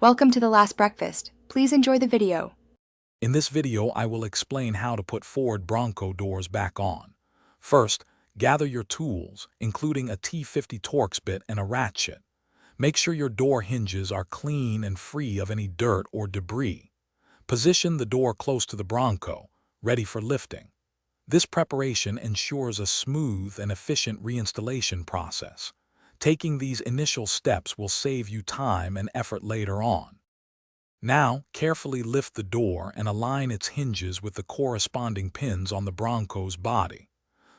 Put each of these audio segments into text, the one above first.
Welcome to The Last Breakfast. Please enjoy the video. In this video, I will explain how to put Ford Bronco doors back on. First, gather your tools, including a T50 Torx bit and a ratchet. Make sure your door hinges are clean and free of any dirt or debris. Position the door close to the Bronco, ready for lifting. This preparation ensures a smooth and efficient reinstallation process. Taking these initial steps will save you time and effort later on. Now, carefully lift the door and align its hinges with the corresponding pins on the Bronco's body.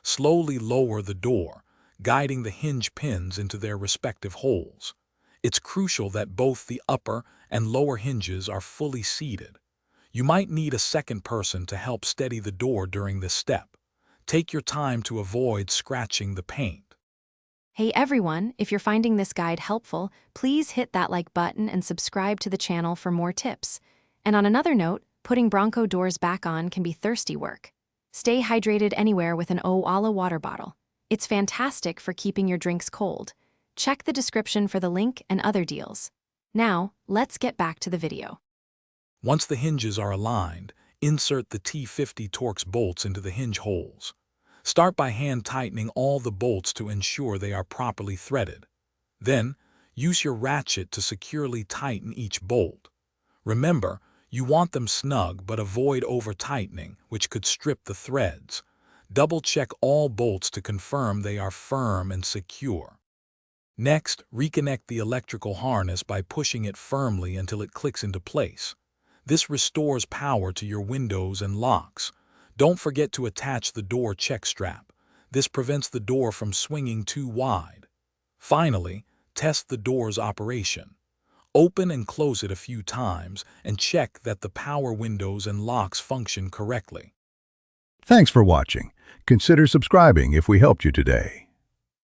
Slowly lower the door, guiding the hinge pins into their respective holes. It's crucial that both the upper and lower hinges are fully seated. You might need a second person to help steady the door during this step. Take your time to avoid scratching the paint. Hey everyone, if you're finding this guide helpful, please hit that like button and subscribe to the channel for more tips. And on another note, putting Bronco doors back on can be thirsty work. Stay hydrated anywhere with an Owala water bottle. It's fantastic for keeping your drinks cold. Check the description for the link and other deals. Now, let's get back to the video. Once the hinges are aligned, insert the T50 Torx bolts into the hinge holes. Start by hand tightening all the bolts to ensure they are properly threaded. Then, use your ratchet to securely tighten each bolt. Remember, you want them snug but avoid over-tightening, which could strip the threads. Double-check all bolts to confirm they are firm and secure. Next, reconnect the electrical harness by pushing it firmly until it clicks into place. This restores power to your windows and locks. Don't forget to attach the door check strap. This prevents the door from swinging too wide. Finally, test the door's operation. Open and close it a few times and check that the power windows and locks function correctly. Thanks for watching. Consider subscribing if we helped you today.